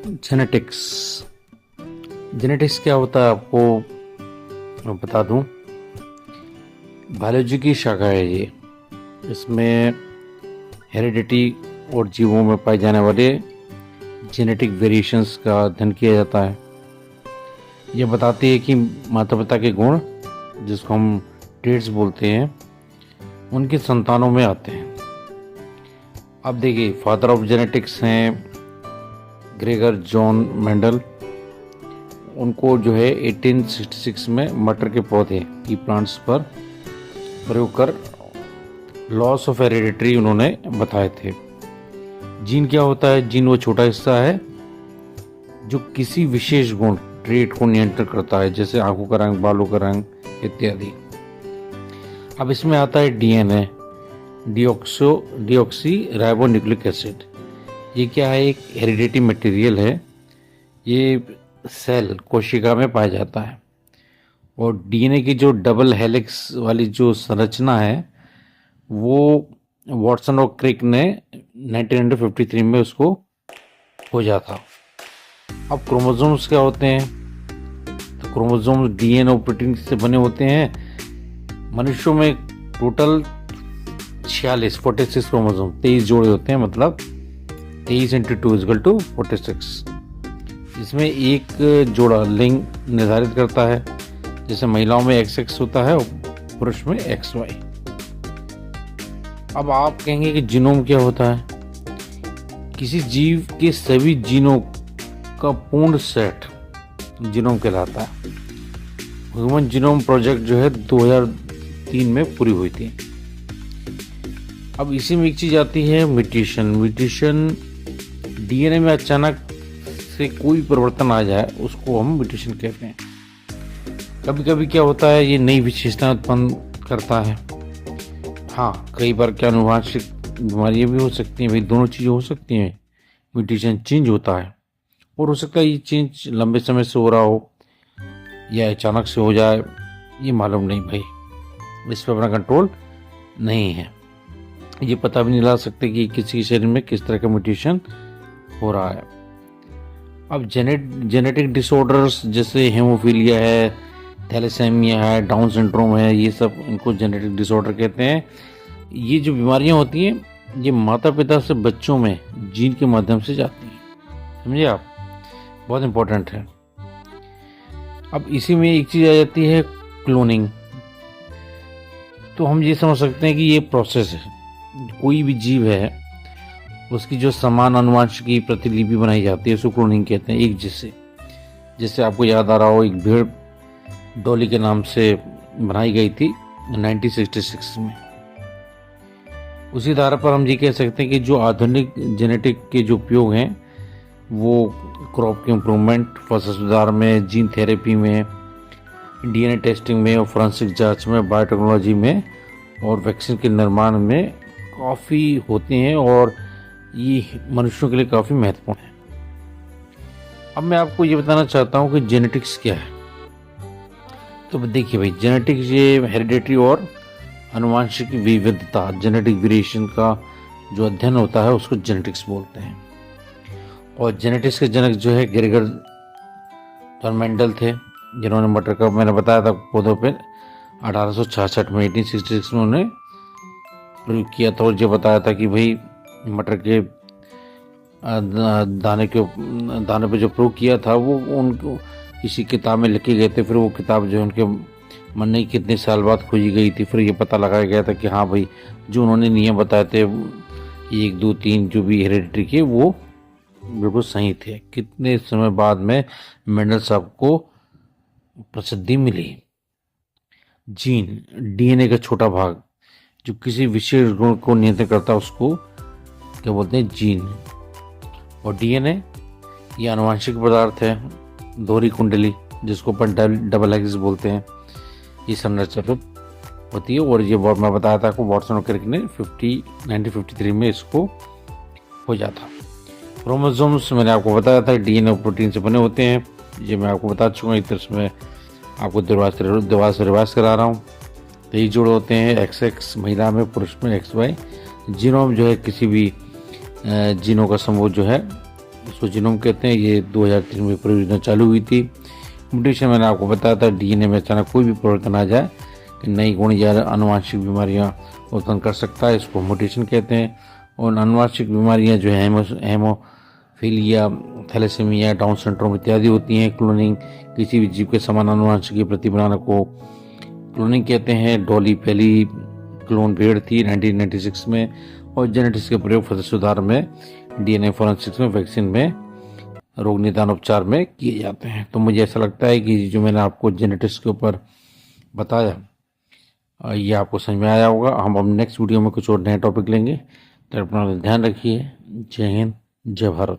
Genetics. Genetics क्या होता है आपको बता दूं। बायोलॉजी की शाखा है ये। इसमें हेरिडिटी और जीवों में पाए जाने वाले जेनेटिक वेरिएशंस का अध्ययन किया जाता है। ये बताती है कि माता पिता के गुण, जिसको हम ट्रेट्स बोलते हैं, उनके संतानों में आते हैं। अब देखिए, फादर ऑफ जेनेटिक्स हैं ग्रेगर जॉन मेंडल। उनको जो है 1866 में मटर के पौधे की प्लांट्स पर प्रयोग कर लॉस ऑफ हेरिडिटी उन्होंने बताए थे। जीन क्या होता है? जीन वो छोटा हिस्सा है जो किसी विशेष गुण, ट्रेट को नियंत्रण करता है, जैसे आंखों का रंग, बालों का रंग इत्यादि। अब इसमें आता है DNA, deoxy ribo nucleic acid. ये क्या है? एक हेरिडिटी मटेरियल है। ये सेल कोशिका में पाया जाता है। और डीएनए की जो डबल हेलिक्स वाली जो संरचना है, वो वॉटसन और क्रिक ने 1953 में उसको खोजा था। अब क्रोमोसोम्स क्या होते हैं? तो क्रोमोसोम्स डीएनए और प्रोटीन से बने होते हैं। मनुष्यों में टोटल 46 क्रोमोसोम, 23 जोड़े होते हैं, मतलब 23 × 2 = 46। इसमें एक जोड़ा लिंग निर्धारित करता है, जैसे महिलाओं में XX होता है और पुरुष में XY। अब आप कहेंगे कि जीनोम क्या होता है? किसी जीव के सभी जीनों का पूर्ण सेट जीनोम कहलाता है। ह्यूमन जीनोम प्रोजेक्ट जो है 2003 में पूरी हुई थी। अब इसी में एक चीज आती है म्यूटेशन। डीएनए में अचानक से कोई परिवर्तन आ जाए, उसको हम म्यूटेशन कहते हैं। कभी कभी क्या होता है, ये नई विशेषताएं उत्पन्न करता है। हाँ, कई बार क्या आनुवांशिक बीमारियां भी हो सकती हैं। भाई, दोनों चीजें हो सकती हैं। म्यूटेशन चेंज होता है, और हो सकता है ये चेंज लंबे समय से हो रहा हो या अचानक से हो जाए, ये मालूम नहीं भाई। इस पर अपना कंट्रोल नहीं है। ये पता भी नहीं लगा सकते कि किसी के शरीर में किस तरह का म्यूटेशन हो रहा है। अब जेनेटिक डिसऑर्डर्स जैसे हेमोफीलिया है, थैलेसेमिया है, डाउन सिंड्रोम है, ये सब इनको जेनेटिक डिसऑर्डर कहते हैं। ये जो बीमारियां होती हैं, ये माता पिता से बच्चों में जीन के माध्यम से जाती हैं। समझे आप? बहुत इंपॉर्टेंट है। अब इसी में एक चीज आ जाती है, क्लोनिंग। तो हम ये समझ सकते हैं कि ये प्रोसेस है। कोई भी जीव है, उसकी जो समान आनुवंशिकी प्रतिलिपि बनाई जाती है, उसको क्लोनिंग कहते हैं। एक जिससे आपको याद आ रहा हो, एक भेड़ डॉली के नाम से बनाई गई थी 1966 में। उसी धारा पर हम ये कह सकते हैं कि जो आधुनिक जेनेटिक के जो उपयोग हैं, वो क्रॉप के इम्प्रूवमेंट, फसल सुधार में, जीन थेरेपी में, डीएनए टेस्टिंग में, और फोरेंसिक जांच में, बायोटेक्नोलॉजी में और वैक्सीन के निर्माण में काफ़ी होते हैं, और ये मनुष्यों के लिए काफ़ी महत्वपूर्ण है। अब मैं आपको ये बताना चाहता हूँ कि जेनेटिक्स क्या है। तो देखिए भाई, जेनेटिक्स ये हेरिडिटी और आनुवंशिक विविधता, जेनेटिक वेरिएशन का जो अध्ययन होता है, उसको जेनेटिक्स बोलते हैं। और जेनेटिक्स के जनक जो है ग्रेगर जॉन मेंडल थे, जिन्होंने मटर का, मैंने बताया था, पौधों पे 1866 में 1866 में उन्होंने प्रयोग किया था। और ये बताया था कि भाई मटर के दाने पे जो प्रयोग किया था, वो उनको किसी किताब में लिखे गए थे। फिर वो किताब जो है उनके मन में कितने साल बाद खोजी गई थी। फिर ये पता लगाया गया था कि हाँ भाई, जो उन्होंने नियम बताए थे 1, 2, 3 जो भी हेरिडिटी के, वो बिल्कुल सही थे। कितने समय बाद में मेंडल साहब को प्रसिद्धि मिली। जीन, डीएनए का छोटा भाग जो किसी विशेष गुण को नियंत्रित करता है, उसको क्या बोलते हैं? जीन। और डीएनए ये आनुवंशिक पदार्थ है, दोहरी कुंडली, जिसको अपन डबल हेलिक्स बोलते हैं, ये संरचना होती है। और ये मैं बताया था आपको, वॉटसन और क्रिक ने 1953 में इसको खोजा था। क्रोमोसोम्स मैंने आपको बताया था डीएनए और प्रोटीन से बने होते हैं। ये मैं आपको बता चुका हूँ। एक तरह से मैं आपको दोबारा से रिवाइज करा रहा हूँ। 23 जोड़ होते हैं, XX महिला में, पुरुष में XY। जीनोम जो है किसी भी जीनों का समूह जो है, इसको जीनोम कहते हैं। ये 2003 में परियोजना चालू हुई थी। म्यूटेशन मैंने आपको बताया था, डीएनए में अचानक कोई भी परिवर्तन आ जाए कि नई गुण या अनुवांशिक बीमारियां उत्पन्न कर सकता है, इसको म्यूटेशन कहते हैं। और अनुवांशिक बीमारियां जो है हेमोफीलिया, थैलेसीमिया, डाउन सिंड्रोम इत्यादि होती हैं। क्लोनिंग किसी भी जीव के समान अनुवांशिक प्रति बनाने को क्लोनिंग कहते हैं। डॉली पहली क्लोन भेड़ थी 1996 में, और जेनेटिक्स के प्रयोग फसल सुधार में, डीएनए फॉरेंसिक्स में, वैक्सीन में, रोग निदान उपचार में किए जाते हैं। तो मुझे ऐसा लगता है कि जो मैंने आपको जेनेटिक्स के ऊपर बताया ये आपको समझ में आया होगा। हम अब नेक्स्ट वीडियो में कुछ और नए टॉपिक लेंगे। तो अपना ध्यान रखिए। जय हिंद, जय भारत।